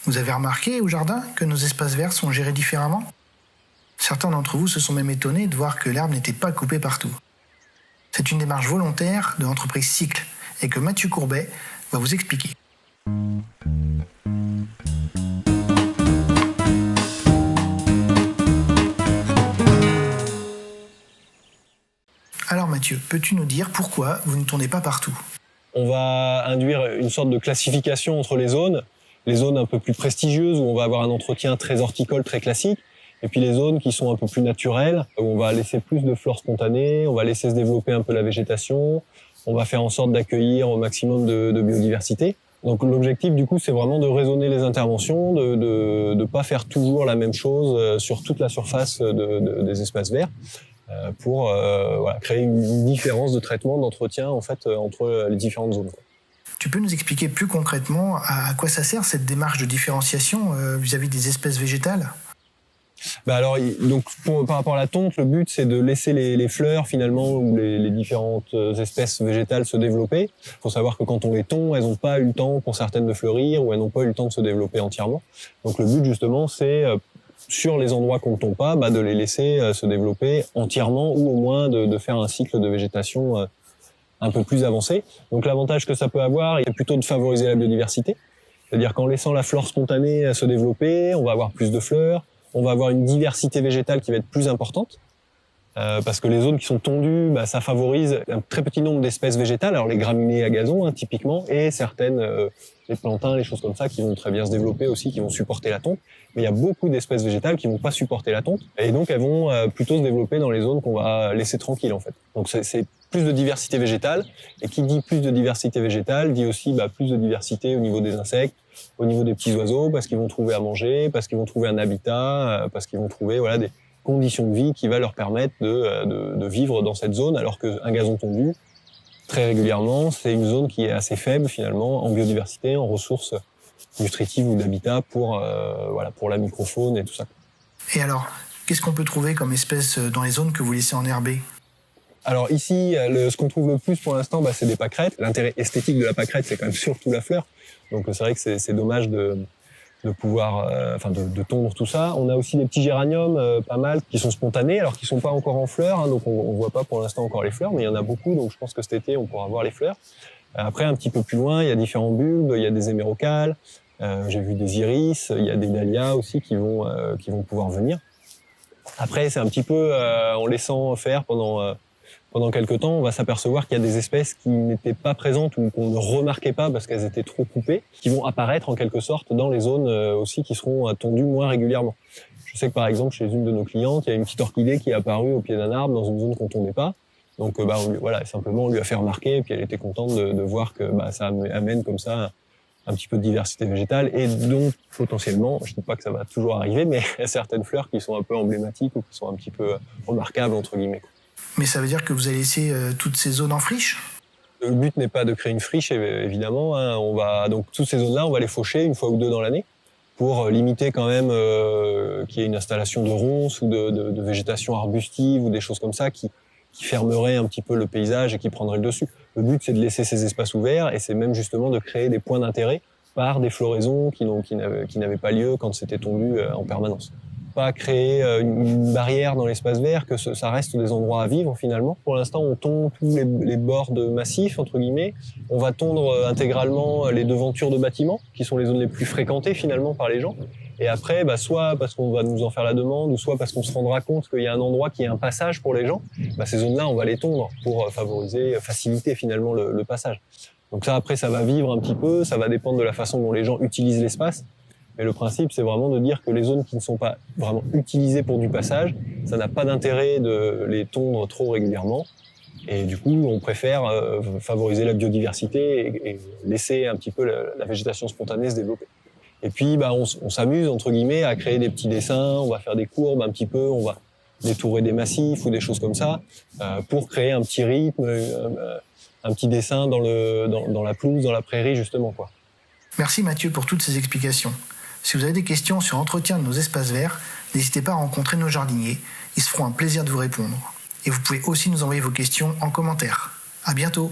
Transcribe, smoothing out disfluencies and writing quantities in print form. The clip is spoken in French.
Vous avez remarqué au jardin que nos espaces verts sont gérés différemment ? Certains d'entre vous se sont même étonnés de voir que l'herbe n'était pas coupée partout. C'est une démarche volontaire de l'entreprise Cycle et que Mathieu Courbet va vous expliquer. Alors Mathieu, peux-tu nous dire pourquoi vous ne tournez pas partout ? On va induire une sorte de classification entre les zones un peu plus prestigieuses où on va avoir un entretien très horticole, très classique, et puis les zones qui sont un peu plus naturelles, où on va laisser plus de flore spontanée, on va laisser se développer un peu la végétation, on va faire en sorte d'accueillir au maximum de biodiversité. Donc l'objectif du coup c'est vraiment de raisonner les interventions, de pas faire toujours la même chose sur toute la surface des espaces verts, pour créer une différence de traitement, d'entretien en fait entre les différentes zones. Tu peux nous expliquer plus concrètement à quoi ça sert cette démarche de différenciation vis-à-vis des espèces végétales ? Alors, donc par rapport à la tonte, le but c'est de laisser les fleurs finalement ou les différentes espèces végétales se développer. Il faut savoir que quand on les tond, elles n'ont pas eu le temps pour certaines de fleurir ou elles n'ont pas eu le temps de se développer entièrement. Donc le but justement c'est sur les endroits qu'on ne tond pas, de les laisser se développer entièrement ou au moins de faire un cycle de végétation un peu plus avancé. Donc l'avantage que ça peut avoir est plutôt de favoriser la biodiversité. C'est-à-dire qu'en laissant la flore spontanée se développer, on va avoir plus de fleurs, on va avoir une diversité végétale qui va être plus importante. Parce que les zones qui sont tondues, ça favorise un très petit nombre d'espèces végétales, alors les graminées à gazon typiquement, et certaines, les plantains, les choses comme ça, qui vont très bien se développer aussi, qui vont supporter la tonte. Mais il y a beaucoup d'espèces végétales qui vont pas supporter la tonte, et donc elles vont plutôt se développer dans les zones qu'on va laisser tranquilles en fait. Donc c'est plus de diversité végétale, et qui dit plus de diversité végétale dit aussi plus de diversité au niveau des insectes, au niveau des petits oiseaux, parce qu'ils vont trouver à manger, parce qu'ils vont trouver un habitat, parce qu'ils vont trouver des conditions de vie qui va leur permettre de vivre dans cette zone, alors qu'un gazon tondu, très régulièrement, c'est une zone qui est assez faible finalement en biodiversité, en ressources nutritives ou d'habitat pour la microfaune et tout ça. Et alors, qu'est-ce qu'on peut trouver comme espèces dans les zones que vous laissez enherber ? Alors ici, ce qu'on trouve le plus pour l'instant, c'est des pâquerettes. L'intérêt esthétique de la pâquerette, c'est quand même surtout la fleur. Donc c'est vrai que c'est dommage de pouvoir, de tondre tout ça. On a aussi des petits géraniums, pas mal, qui sont spontanés, alors qu'ils sont pas encore en fleurs, donc on voit pas pour l'instant encore les fleurs, mais il y en a beaucoup, donc je pense que cet été on pourra voir les fleurs. Après, un petit peu plus loin, il y a différents bulbes, il y a des hémérocales, j'ai vu des iris, il y a des dahlias aussi qui vont pouvoir venir. Après, c'est un petit peu en laissant faire pendant quelques temps, on va s'apercevoir qu'il y a des espèces qui n'étaient pas présentes ou qu'on ne remarquait pas parce qu'elles étaient trop coupées, qui vont apparaître en quelque sorte dans les zones aussi qui seront tondues moins régulièrement. Je sais que par exemple, chez une de nos clientes, il y a une petite orchidée qui est apparue au pied d'un arbre dans une zone qu'on tondait pas. Donc simplement on lui a fait remarquer et puis elle était contente de voir que ça amène comme ça un petit peu de diversité végétale et donc potentiellement, je ne dis pas que ça va toujours arriver, mais il y a certaines fleurs qui sont un peu emblématiques ou qui sont un petit peu remarquables entre guillemets. Mais ça veut dire que vous allez laisser toutes ces zones en friche ? Le but n'est pas de créer une friche, évidemment. Donc toutes ces zones-là, on va les faucher une fois ou deux dans l'année pour limiter quand même qu'il y ait une installation de ronces ou de végétation arbustive ou des choses comme ça qui fermeraient un petit peu le paysage et qui prendraient le dessus. Le but, c'est de laisser ces espaces ouverts et c'est même justement de créer des points d'intérêt par des floraisons qui n'avaient pas lieu quand c'était tondu en permanence. Pas créer une barrière dans l'espace vert, que ça reste des endroits à vivre finalement. Pour l'instant, on tond tous les bords de massifs, entre guillemets. On va tondre intégralement les devantures de bâtiments, qui sont les zones les plus fréquentées finalement par les gens. Et après, soit parce qu'on va nous en faire la demande, ou soit parce qu'on se rendra compte qu'il y a un endroit qui est un passage pour les gens, ces zones-là, on va les tondre pour faciliter finalement le passage. Donc ça, après, ça va vivre un petit peu, ça va dépendre de la façon dont les gens utilisent l'espace. Mais le principe, c'est vraiment de dire que les zones qui ne sont pas vraiment utilisées pour du passage, ça n'a pas d'intérêt de les tondre trop régulièrement. Et du coup, on préfère favoriser la biodiversité et laisser un petit peu la végétation spontanée se développer. Et puis, on s'amuse, entre guillemets, à créer des petits dessins, on va faire des courbes un petit peu, on va détourer des massifs ou des choses comme ça, pour créer un petit rythme, un petit dessin dans la pelouse, dans la prairie, justement, quoi. Merci Mathieu pour toutes ces explications. Si vous avez des questions sur l'entretien de nos espaces verts, n'hésitez pas à rencontrer nos jardiniers. Ils se feront un plaisir de vous répondre. Et vous pouvez aussi nous envoyer vos questions en commentaire. À bientôt.